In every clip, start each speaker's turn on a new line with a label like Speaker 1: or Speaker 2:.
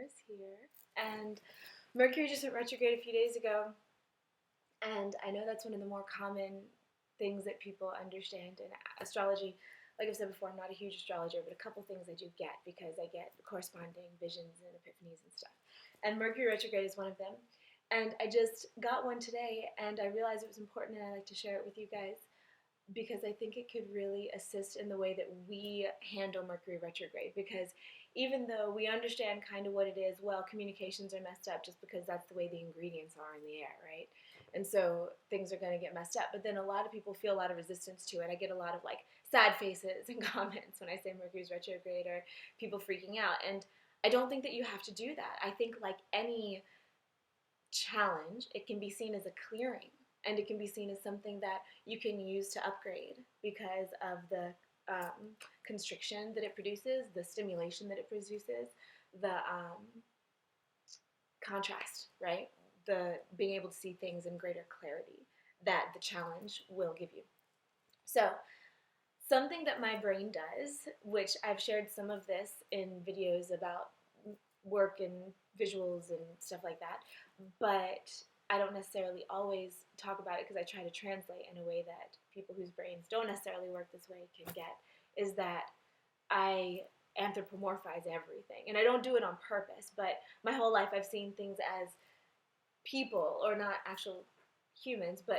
Speaker 1: Iris here, and Mercury just went retrograde a few days ago, and I know that's one of the more common things that people understand in astrology. Like I've said before, I'm not a huge astrologer, but a couple things I do get because I get corresponding visions and epiphanies and stuff. And Mercury retrograde is one of them. And I just got one today, and I realized it was important, and I'd like to share it with you guys because I think it could really assist in the way that we handle Mercury retrograde. Because even though we understand kind of what it is, well, communications are messed up just because that's the way the ingredients are in the air, right? And so things are going to get messed up. But then a lot of people feel a lot of resistance to it. I get a lot of like sad faces and comments when I say Mercury's retrograde, or people freaking out. And I don't think that you have to do that. I think like any challenge, it can be seen as a clearing, and it can be seen as something that you can use to upgrade because of the constriction that it produces, the stimulation that it produces, the contrast, right? The being able to see things in greater clarity that the challenge will give you. So, something that my brain does, which I've shared some of this in videos about work and visuals and stuff like that, but I don't necessarily always talk about it because I try to translate in a way that people whose brains don't necessarily work this way can get, is that I anthropomorphize everything. And I don't do it on purpose, but my whole life I've seen things as people, or not actual humans, but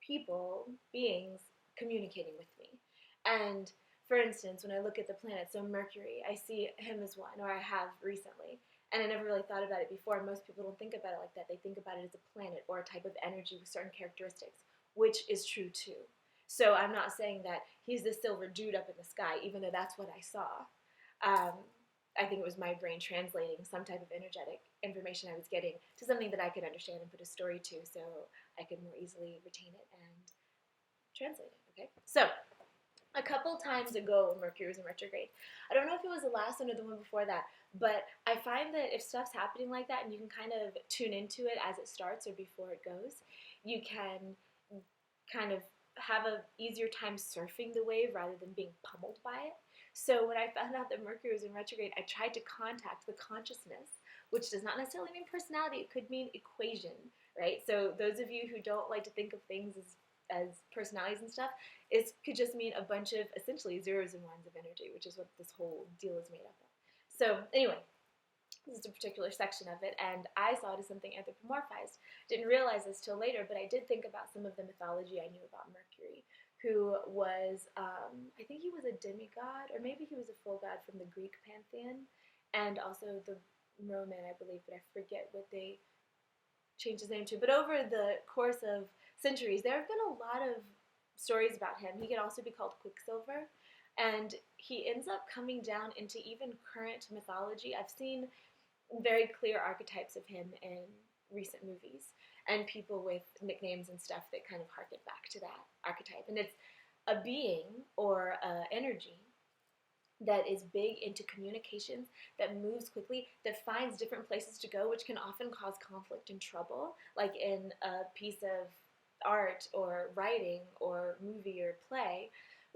Speaker 1: people, beings communicating with me. And for instance, when I look at the planets, so Mercury, I see him as one, or I have recently, and I never really thought about it before. Most people don't think about it like that. They think about it as a planet or a type of energy with certain characteristics, which is true too. So I'm not saying that he's this silver dude up in the sky, even though that's what I saw. I think it was my brain translating some type of energetic information I was getting to something that I could understand and put a story to, so I could more easily retain it and translate it. Okay, so a couple times ago when Mercury was in retrograde, I don't know if it was the last one or the one before that, but I find that if stuff's happening like that and you can kind of tune into it as it starts or before it goes, you can kind of have an easier time surfing the wave rather than being pummeled by it. So when I found out that Mercury was in retrograde, I tried to contact the consciousness, which does not necessarily mean personality. It could mean equation, right? So those of you who don't like to think of things as personalities and stuff, it could just mean a bunch of essentially zeros and ones of energy, which is what this whole deal is made up of. So anyway, this is a particular section of it, and I saw it as something anthropomorphized. Didn't realize this till later, but I did think about some of the mythology I knew about Mercury, who was, I think he was a demigod, or maybe he was a full god from the Greek pantheon, and also the Roman, I believe, but I forget what they changed his name to. But over the course of centuries, there have been a lot of stories about him. He could also be called Quicksilver, and he ends up coming down into even current mythology. I've seen very clear archetypes of him in recent movies, and people with nicknames and stuff that kind of harken back to that archetype. And it's a being or energy that is big into communications, that moves quickly, that finds different places to go, which can often cause conflict and trouble, like in a piece of art or writing or movie or play.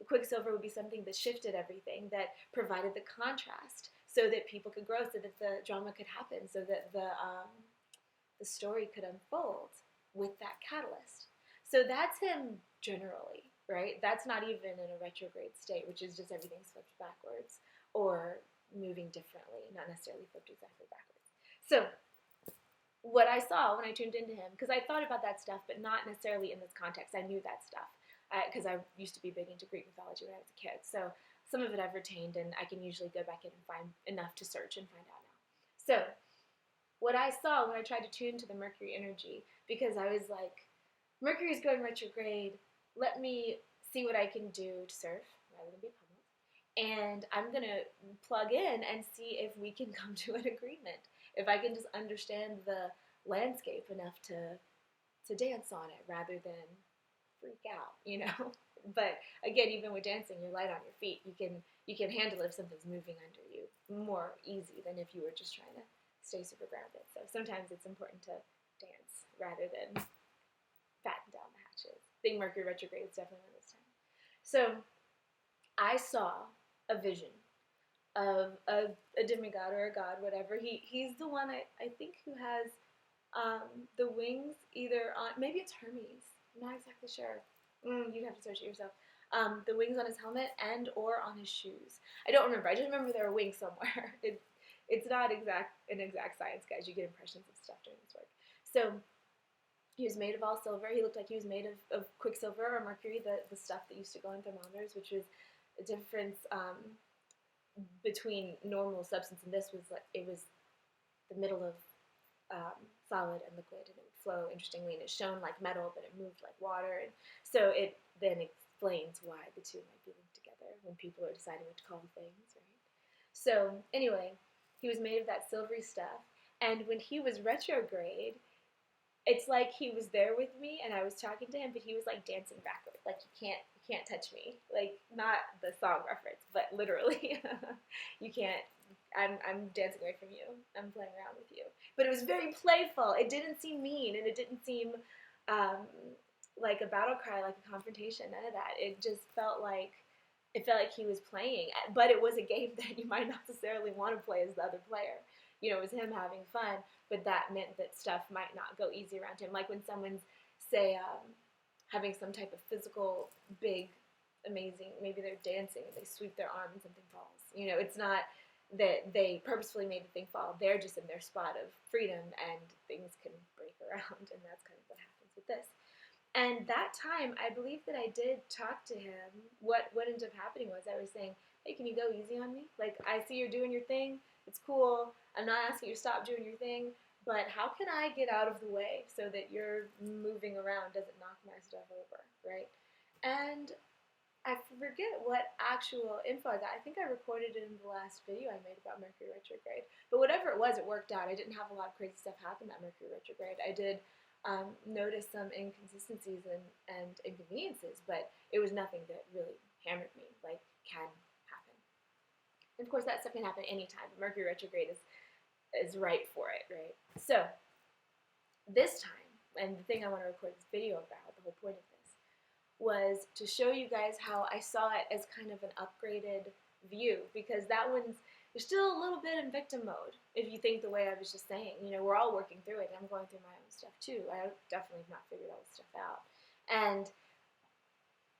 Speaker 1: Quicksilver would be something that shifted everything, that provided the contrast so that people could grow, so that the drama could happen, so that the story could unfold with that catalyst. So that's him generally, right? That's not even in a retrograde state, which is just everything flipped backwards or moving differently, not necessarily flipped exactly backwards. So what I saw when I tuned into him, because I thought about that stuff, but not necessarily in this context. I knew that stuff because I used to be big into Greek mythology when I was a kid. So some of it I've retained, and I can usually go back in and find enough to search and find out now. So what I saw when I tried to tune to the Mercury energy, because I was like, Mercury's going retrograde, let me see what I can do to surf rather than be pummeled. And I'm going to plug in and see if we can come to an agreement. If I can just understand the landscape enough to dance on it rather than freak out, But again, even with dancing, you're light on your feet. You can handle it if something's moving under you more easy than if you were just trying to stay super grounded. So sometimes it's important to dance rather than batten down the hatches. I think Mercury retrograde is definitely one of those times. So I saw a vision of a demigod or a god, whatever. He's the one I think who has the wings either on, maybe it's Hermes. I'm not exactly sure. You'd have to search it yourself. The wings on his helmet and or on his shoes. I don't remember. I just remember there were wings somewhere. It's not an exact science, guys. You get impressions of stuff during this work. So he was made of all silver. He looked like he was made of quicksilver or mercury, the stuff that used to go in thermometers, which was a difference between normal substance and this was like it was the middle of solid and liquid, and it would flow interestingly, and it shone like metal, but it moved like water, and so it then explains why the two might be linked together when people are deciding what to call things, right? So anyway, he was made of that silvery stuff, and when he was retrograde, it's like he was there with me and I was talking to him, but he was like dancing backward. Like you can't touch me. Like not the song reference, but literally, you can't. I'm dancing away from you. I'm playing around with you. But it was very playful. It didn't seem mean, and it didn't seem like a battle cry, like a confrontation. None of that. It just felt like he was playing, but it was a game that you might not necessarily want to play as the other player. You know, it was him having fun, but that meant that stuff might not go easy around him. Like when someone's, say, having some type of physical, big, amazing, maybe they're dancing and they sweep their arm and something falls. You know, it's not that they purposefully made the thing fall. They're just in their spot of freedom and things can break around, and that's kind of what happens with this. And that time, I believe that I did talk to him. What ended up happening was I was saying, hey, can you go easy on me? Like, I see you're doing your thing. It's cool. I'm not asking you to stop doing your thing. But how can I get out of the way so that your moving around doesn't knock my stuff over, right? And I forget what actual info I got. I think I recorded it in the last video I made about Mercury retrograde. But whatever it was, it worked out. I didn't have a lot of crazy stuff happen at Mercury retrograde. I did notice some inconsistencies and inconveniences, but it was nothing that really hammered me, like can happen. And of course, that stuff can happen anytime. Mercury retrograde is right for it, right? So this time, and the thing I want to record this video about, the whole point of this, was to show you guys how I saw it as kind of an upgraded view, because that one's, you're still a little bit in victim mode, if you think the way I was just saying. You know, we're all working through it. I'm going through my own stuff too. I definitely have not figured all this stuff out. And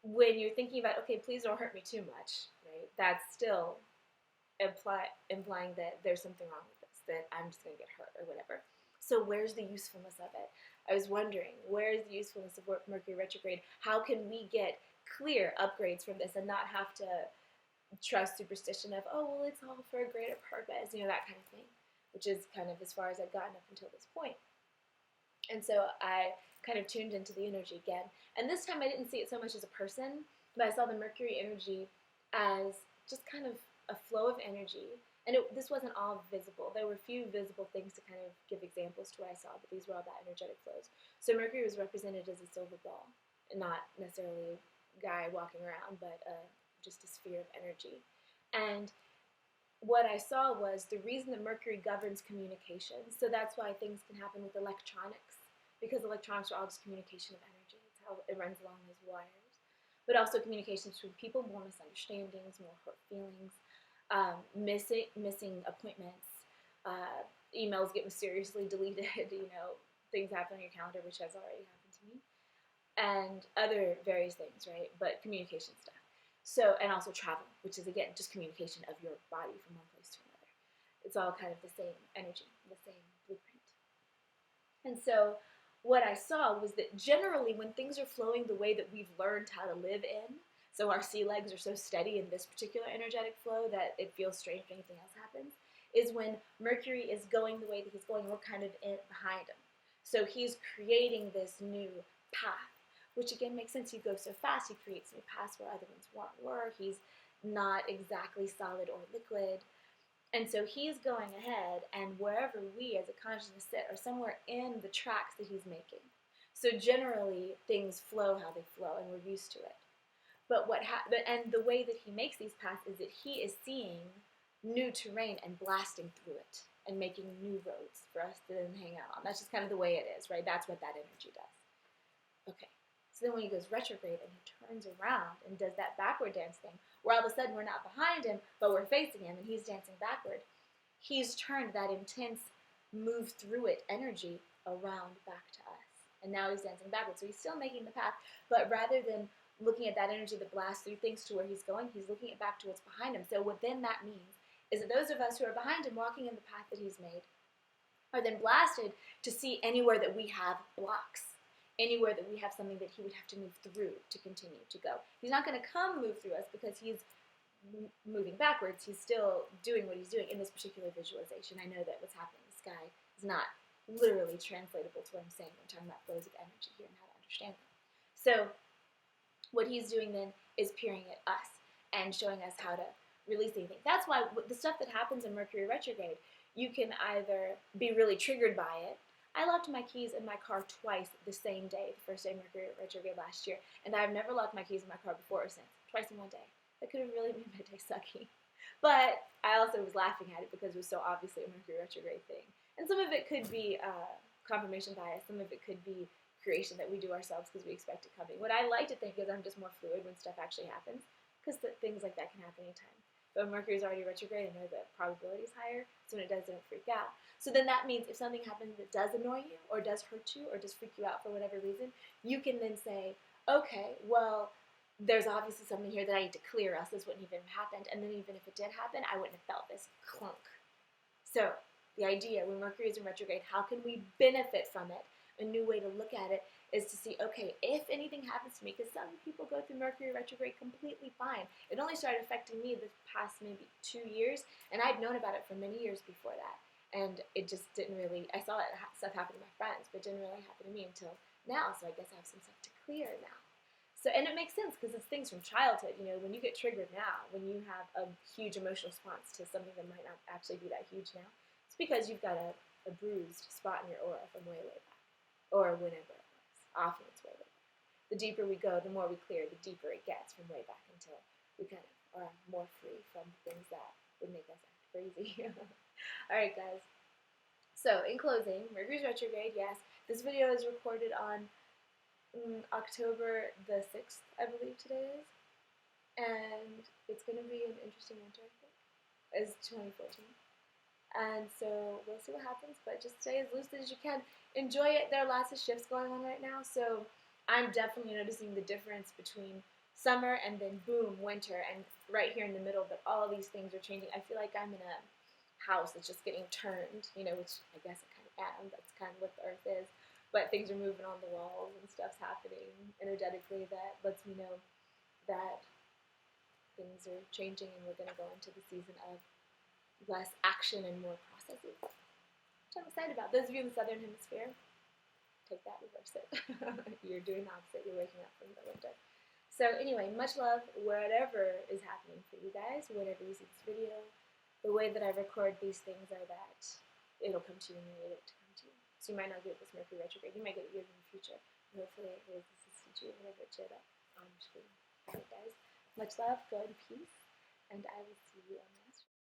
Speaker 1: when you're thinking about, okay, please don't hurt me too much, right? That's still implying that there's something wrong with this, that I'm just going to get hurt or whatever. So where's the usefulness of it? I was wondering, where's the usefulness of Mercury retrograde? How can we get clear upgrades from this and not have to trust superstition of, oh, well, it's all for a greater purpose, you know, that kind of thing, which is kind of as far as I've gotten up until this point. And so I kind of tuned into the energy again. And this time I didn't see it so much as a person, but I saw the Mercury energy as just kind of a flow of energy. And this wasn't all visible. There were a few visible things to kind of give examples to what I saw, but these were all about energetic flows. So Mercury was represented as a silver ball, and not necessarily a guy walking around, but just a sphere of energy. And what I saw was the reason that Mercury governs communication. So that's why things can happen with electronics, because electronics are all just communication of energy. It's how it runs along those wires. But also communications between people, more misunderstandings, more hurt feelings, missing appointments, emails get mysteriously deleted, you know, things happen on your calendar, which has already happened to me, and other various things, right? But communication stuff. So, and also travel, which is, again, just communication of your body from one place to another. It's all kind of the same energy, the same blueprint. And so what I saw was that generally when things are flowing the way that we've learned how to live in, so our sea legs are so steady in this particular energetic flow that it feels strange if anything else happens, is when Mercury is going the way that he's going, we're kind of behind him. So he's creating this new path, which again makes sense. He goes so fast, he creates new paths where other ones were. He's not exactly solid or liquid. And so he's going ahead, and wherever we as a consciousness sit are somewhere in the tracks that he's making. So generally, things flow how they flow, and we're used to it. But and the way that he makes these paths is that he is seeing new terrain and blasting through it and making new roads for us to then hang out on. That's just kind of the way it is, right? That's what that energy does. Okay, So then when he goes retrograde and he turns around and does that backward dance thing, where all of a sudden we're not behind him, but we're facing him and he's dancing backward, he's turned that intense move through it energy around back to us. And now he's dancing backwards. So he's still making the path, but rather than looking at that energy that blasts through things to where he's going, he's looking it back to what's behind him. So what then that means is that those of us who are behind him walking in the path that he's made are then blasted to see anywhere that we have blocks, anywhere that we have something that he would have to move through to continue to go. He's not going to come move through us because he's moving backwards. He's still doing what he's doing in this particular visualization. I know that what's happening in the sky is not literally translatable to what I'm saying. I'm talking about flows of energy here and how to understand them. So what he's doing then is peering at us and showing us how to release anything. That's why the stuff that happens in Mercury retrograde, you can either be really triggered by it. I locked my keys in my car twice the same day, the first day of Mercury retrograde last year, and I've never locked my keys in my car before or since, twice in one day. That could have really made my day sucky. But I also was laughing at it because it was so obviously a Mercury retrograde thing. And some of it could be confirmation bias. Some of it could be creation that we do ourselves because we expect it coming. What I like to think is I'm just more fluid when stuff actually happens because things like that can happen anytime. But when Mercury is already retrograde, I know the probability is higher, so when it does, don't freak out. So then that means if something happens that does annoy you or does hurt you or does freak you out for whatever reason, you can then say, okay, well, there's obviously something here that I need to clear, else this wouldn't even have happened. And then even if it did happen, I wouldn't have felt this clunk. So the idea, when Mercury is in retrograde, how can we benefit from it? A new way to look at it is to see, okay, if anything happens to me, because some people go through Mercury retrograde completely fine. It only started affecting me the past maybe 2 years, and I'd known about it for many years before that. And it just didn't really, I saw stuff happen to my friends, but it didn't really happen to me until now, so I guess I have some stuff to clear now. So, and it makes sense because it's things from childhood. You know, when you get triggered now, when you have a huge emotional response to something that might not actually be that huge now, it's because you've got a bruised spot in your aura from way, way back, or whenever it was. Often it's way, way back. The deeper we go, the more we clear, the deeper it gets from way back until we kind of are more free from things that would make us act crazy. All right, guys. So, in closing, Mercury's retrograde, yes. This video is recorded on October the 6th, I believe today is. And it's going to be an interesting winter, I think. It's 2014. And so we'll see what happens, but just stay as lucid as you can. Enjoy it. There are lots of shifts going on right now, so I'm definitely noticing the difference between summer and then boom, winter, and right here in the middle, but all of these things are changing. I feel like I'm in a house that's just getting turned, you know, which I guess I kind of am. That's kind of what the earth is. But things are moving on the walls and stuff's happening energetically that lets me know that things are changing and we're going to go into the season of less action and more processing. Which I'm excited about. Those of you in the southern hemisphere, take that, reverse it. You're doing the opposite. You're waking up from the winter. So anyway, much love whatever is happening for you guys, whatever you see this video. The way that I record these things are that it'll come to you when you need it to come to you. So you might not get this Mercury retrograde. You might get it years in the future. And hopefully it has assisted you whenever it showed up on screen. Alright guys, much love, go in peace, and I will see you on the